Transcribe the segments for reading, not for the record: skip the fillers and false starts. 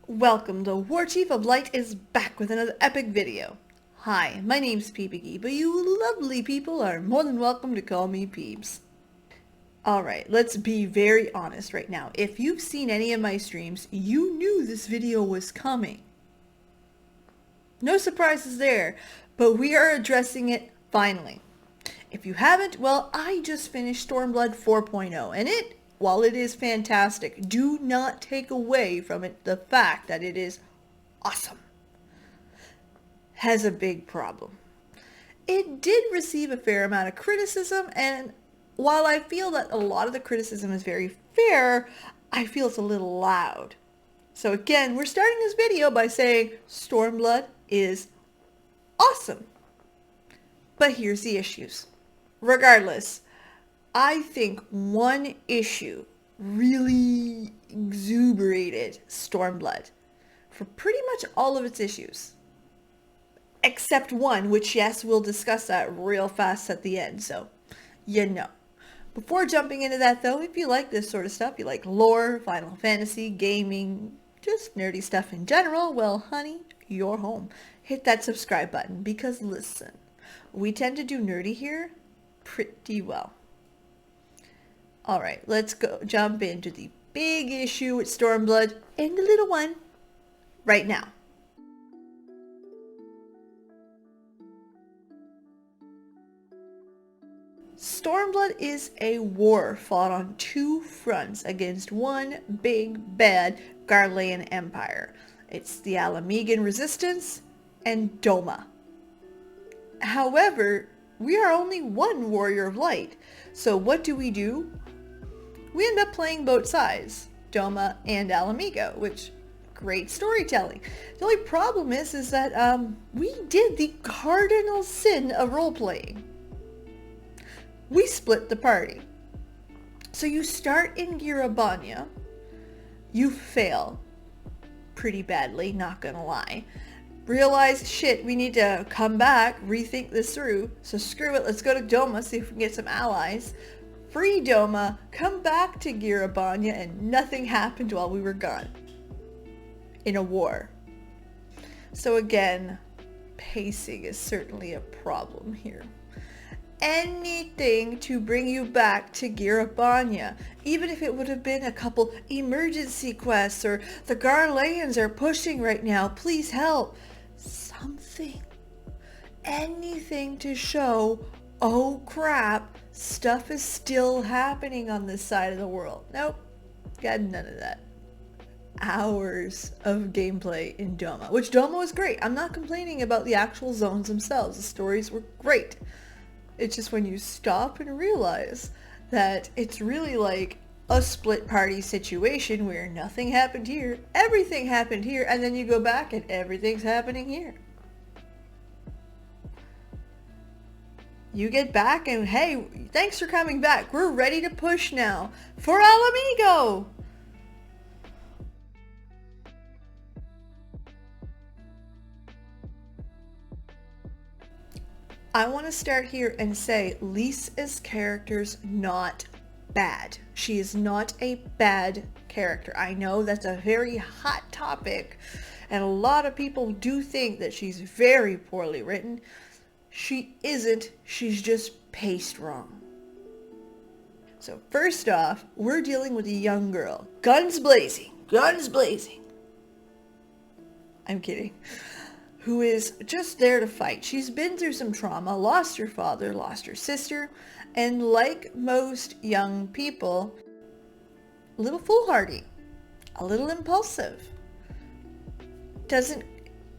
Welcome, the War Chief of Light is back with another epic video. Hi, my name's Peepiggy, but you lovely people are more than welcome to call me Peeps. Alright, let's be very honest right now. If you've seen any of my streams, you knew this video was coming. No surprises there, but we are addressing it finally. If you haven't, well, I just finished Stormblood 4.0, and while it is fantastic, do not take away from it the fact that it is awesome. Has a big problem. It did receive a fair amount of criticism, and while I feel that a lot of the criticism is very fair, I feel it's a little loud. So again, we're starting this video by saying Stormblood is awesome. But here's the issues. Regardless, I think one issue really exuberated Stormblood for pretty much all of its issues. Except one, which yes, we'll discuss that real fast at the end, so you know. Before jumping into that though, if you like this sort of stuff, you like lore, Final Fantasy, gaming, just nerdy stuff in general, well honey, you're home. Hit that subscribe button because listen, we tend to do nerdy here pretty well. Alright, let's go jump into the big issue with Stormblood and the little one right now. Stormblood is a war fought on two fronts against one big bad Garlean empire. It's the Alamegan resistance and Doma. However, we are only one warrior of light, so what do? We end up playing both sides, Doma and Alamego, which great storytelling. The only problem is that we did the cardinal sin of role-playing. We split the party. So you start in Girabanya, you fail pretty badly, not gonna lie. Realize, shit, we need to come back, rethink this through, so screw it, let's go to Doma, see if we can get some allies. Free Doma, come back to Girabanya, and nothing happened while we were gone. In a war. So again, pacing is certainly a problem here. Anything to bring you back to Girabanya, even if it would have been a couple emergency quests, or the Garleans are pushing right now, please help. Something. Anything to show, oh crap, stuff is still happening on this side of the world. Nope, got none of that. Hours of gameplay in Doma, which Doma was great. I'm not complaining about the actual zones themselves. The stories were great. It's just when you stop and realize that it's really like a split party situation where nothing happened here, everything happened here, and then you go back and everything's happening here. You get back and hey, thanks for coming back. We're ready to push now for Alamego. I want to start here and say Lyse's character's not bad. She is not a bad character. I know that's a very hot topic and a lot of people do think that she's very poorly written. She isn't, she's just paced wrong. So first off, we're dealing with a young girl. Guns blazing, guns blazing. I'm kidding. Who is just there to fight. She's been through some trauma, lost her father, lost her sister, and like most young people, a little foolhardy, a little impulsive, doesn't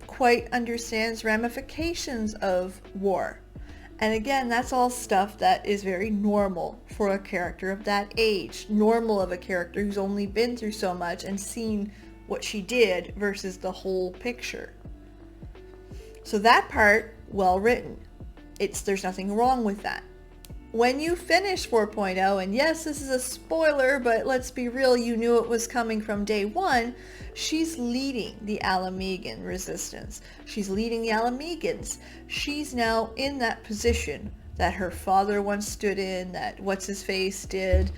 quite understands ramifications of war. And again, that's all stuff that is very normal for a character of that age. Normal of a character who's only been through so much and seen what she did versus the whole picture. So that part, well written. There's nothing wrong with that. When you finish 4.0, and yes, this is a spoiler, but let's be real, you knew it was coming from day one, she's leading the Alamegan resistance. She's leading the Alamegans. She's now in that position that her father once stood in, that what's-his-face did.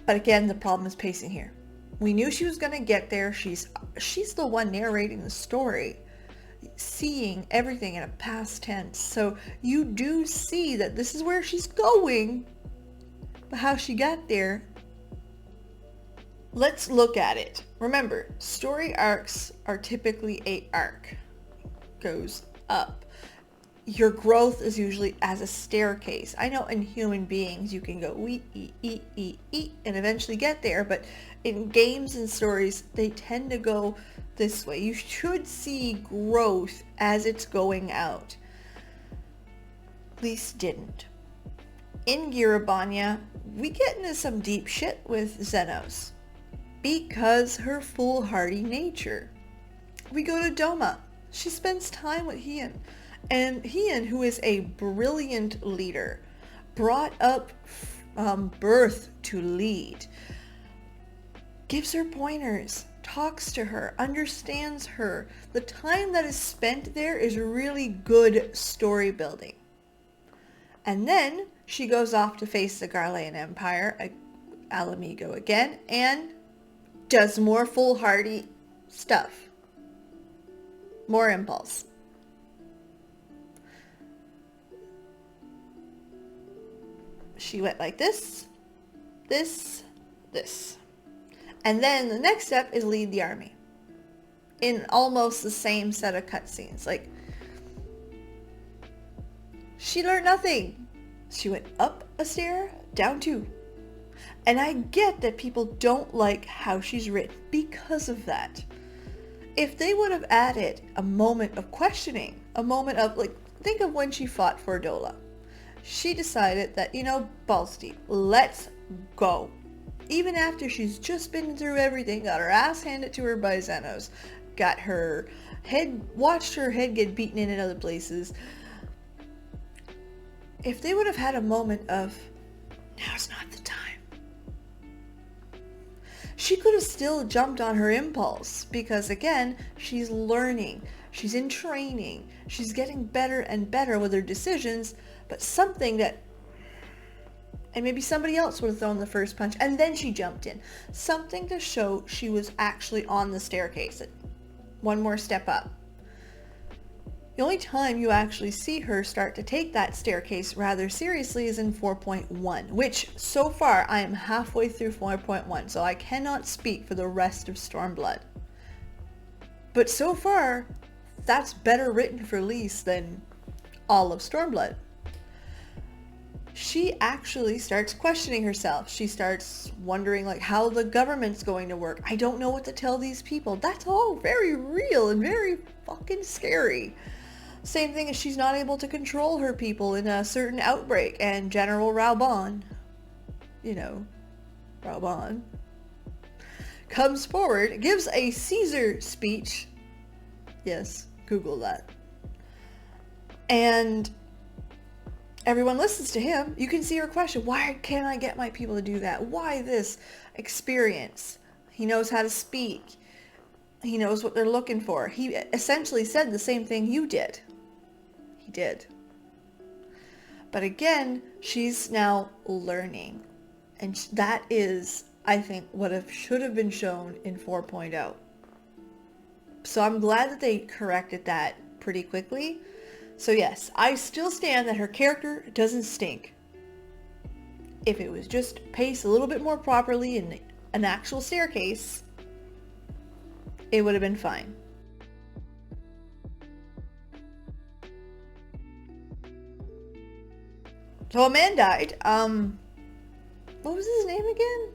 But again, the problem is pacing here. We knew she was going to get there. She's the one narrating the story, seeing everything in a past tense. So you do see that this is where she's going, but how she got there. Let's look at it. Remember, story arcs are typically a arc. Goes up. Your growth is usually as a staircase. I know in human beings you can go wee, and eventually get there, but in games and stories, they tend to go this way. You should see growth as it's going out. Lyse didn't. In Girabanya, we get into some deep shit with Zenos because her foolhardy nature. We go to Doma. She spends time with Hien. And Hien, who is a brilliant leader, brought up birth to lead, gives her pointers, talks to her, understands her. The time that is spent there is really good story building. And then she goes off to face the Garlean Empire, Alamigo again, and does more foolhardy stuff. More impulse. She went like this, this. And then the next step is lead the army. In almost the same set of cutscenes. Like, she learned nothing. She went up a stair, down two. And I get that people don't like how she's written because of that. If they would have added a moment of questioning, a moment of, like, think of when she fought for Dola. She decided that, balls deep, let's go. Even after she's just been through everything, got her ass handed to her by Zenos, got her head, watched her head get beaten in other places. If they would have had a moment of, now's not the time, she could have still jumped on her impulse because, again, she's learning, she's in training, she's getting better and better with her decisions. But something that, and maybe somebody else would have thrown the first punch, and then she jumped in. Something to show she was actually on the staircase. One more step up. The only time you actually see her start to take that staircase rather seriously is in 4.1, which so far I am halfway through 4.1, so I cannot speak for the rest of Stormblood. But so far, that's better written for Lyse than all of Stormblood. She actually starts questioning herself. She starts wondering, like, how the government's going to work. I don't know what to tell these people. That's all very real and very fucking scary. Same thing as she's not able to control her people in a certain outbreak, and General Raubon, Raubon, comes forward, gives a Caesar speech. Yes, Google that. And everyone listens to him. You can see her question, why can't I get my people to do that? Why this experience? He knows how to speak. He knows what they're looking for. He essentially said the same thing you did. He did. But again, she's now learning. And that is, I think, what should have been shown in 4.0. So I'm glad that they corrected that pretty quickly. So yes, I still stand that her character doesn't stink. If it was just paced a little bit more properly in an actual staircase, it would have been fine. So a man died. What was his name again?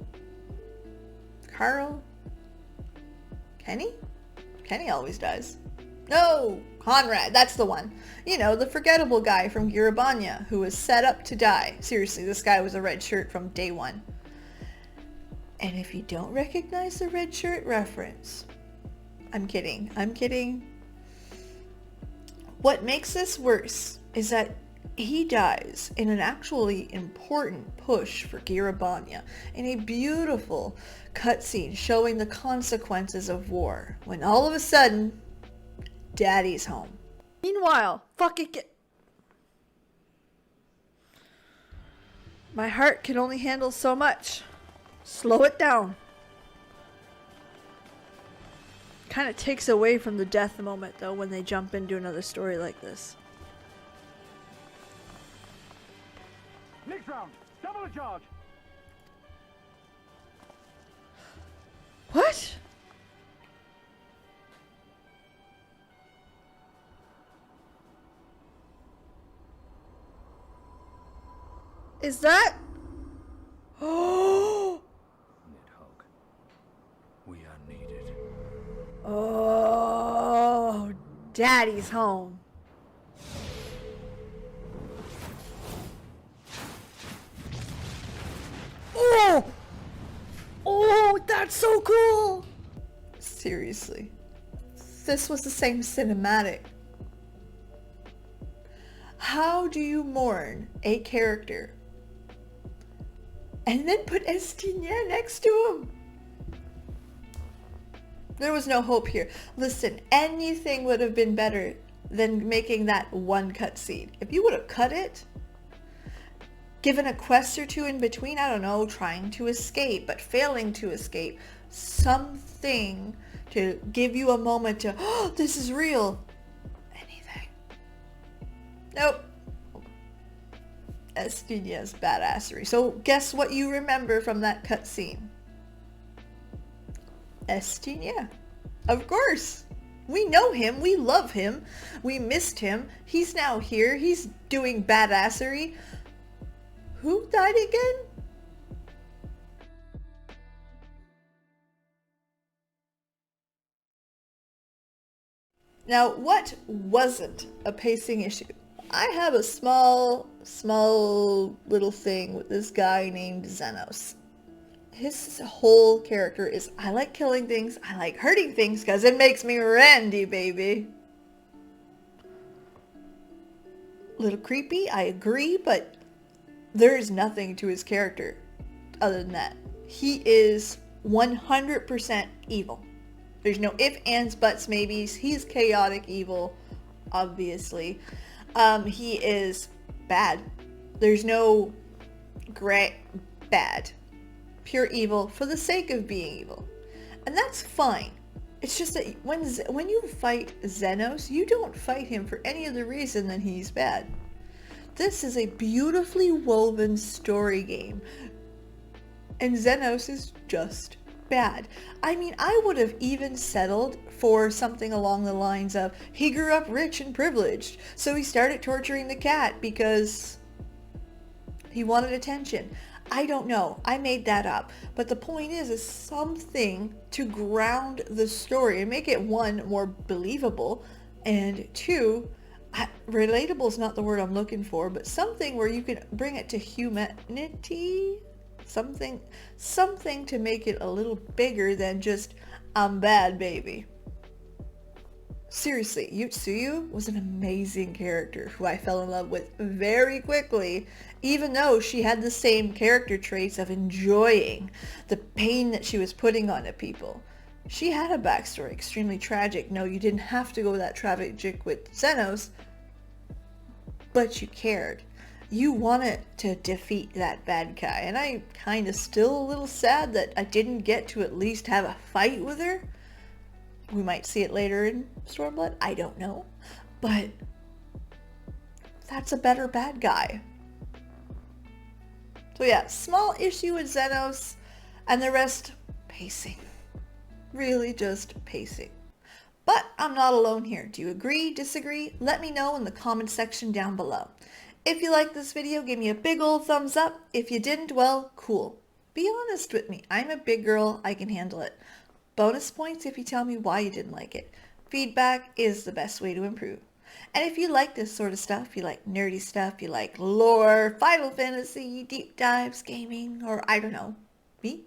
Carl? Kenny? Kenny always dies. No! Conrad, that's the one. The forgettable guy from Girabanya who was set up to die. Seriously, this guy was a red shirt from day one. And if you don't recognize the red shirt reference, I'm kidding. What makes this worse is that he dies in an actually important push for Girabanya in a beautiful cutscene showing the consequences of war, when all of a sudden, Daddy's home. Meanwhile, my heart can only handle so much. Slow it down. Kind of takes away from the death moment though when they jump into another story like this. Next round, double the charge. What? Is that? Oh! Nidhogg, we are needed. Oh, Daddy's home. Oh! Oh, that's so cool! Seriously. This was the same cinematic. How do you mourn a character and then put Estinia next to him? There was no hope here. Listen, anything would have been better than making that one cutscene. If you would have cut it, given a quest or two in between, I don't know, trying to escape, but failing to escape, something to give you a moment to, oh, this is real. Anything. Nope. Estinia's badassery. So guess what you remember from that cutscene? Estinia. Of course. We know him. We love him. We missed him. He's now here. He's doing badassery. Who died again? Now, what wasn't a pacing issue? I have a small little thing with this guy named Zenos. His whole character is, I like killing things, I like hurting things, because it makes me randy, baby. Little creepy, I agree, but there's nothing to his character other than that. He is 100% evil. There's no ifs, ands, buts, maybes. He's chaotic evil, obviously. He is bad. There's no gray, bad. Pure evil for the sake of being evil. And that's fine. It's just that when you fight Zenos, you don't fight him for any other reason than he's bad. This is a beautifully woven story game. And Zenos is just bad. I mean, I would have even settled for something along the lines of, he grew up rich and privileged, so he started torturing the cat because he wanted attention. I don't know. I made that up. But the point is something to ground the story and make it, one, more believable, and two, relatable is not the word I'm looking for, but something where you can bring it to humanity. Something to make it a little bigger than just, I'm bad, baby. Seriously, Yutsuyu was an amazing character who I fell in love with very quickly, even though she had the same character traits of enjoying the pain that she was putting onto people. She had a backstory, extremely tragic. No, you didn't have to go that tragic with Zenos, but you cared. You wanted to defeat that bad guy, and I'm kind of still a little sad that I didn't get to at least have a fight with her. We might see it later in Stormblood, I don't know, but that's a better bad guy. So yeah, small issue with Zenos, and the rest, pacing. Really just pacing. But I'm not alone here. Do you agree, disagree? Let me know in the comment section down below. If you liked this video, give me a big old thumbs up. If you didn't, well, cool. Be honest with me. I'm a big girl. I can handle it. Bonus points if you tell me why you didn't like it. Feedback is the best way to improve. And if you like this sort of stuff, you like nerdy stuff, you like lore, Final Fantasy, deep dives, gaming, or I don't know, me,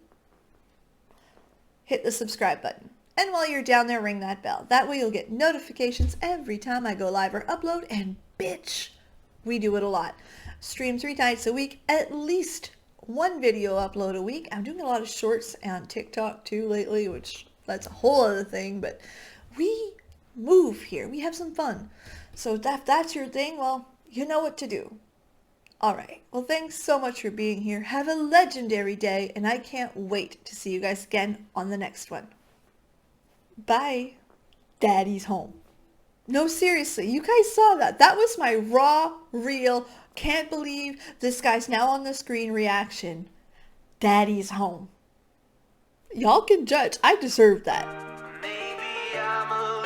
hit the subscribe button. And while you're down there, ring that bell. That way you'll get notifications every time I go live or upload, and bitch, we do it a lot. Stream 3 nights a week, at least one video upload a week. I'm doing a lot of shorts on TikTok too lately, which that's a whole other thing, but we move here. We have some fun. So if that's your thing, well, you know what to do. Alright, well thanks so much for being here. Have a legendary day, and I can't wait to see you guys again on the next one. Bye. Daddy's home. No, seriously, you guys saw that. That was my raw, real, can't believe this guy's now on the screen reaction. Daddy's home. Y'all can judge. I deserve that. Maybe I'm a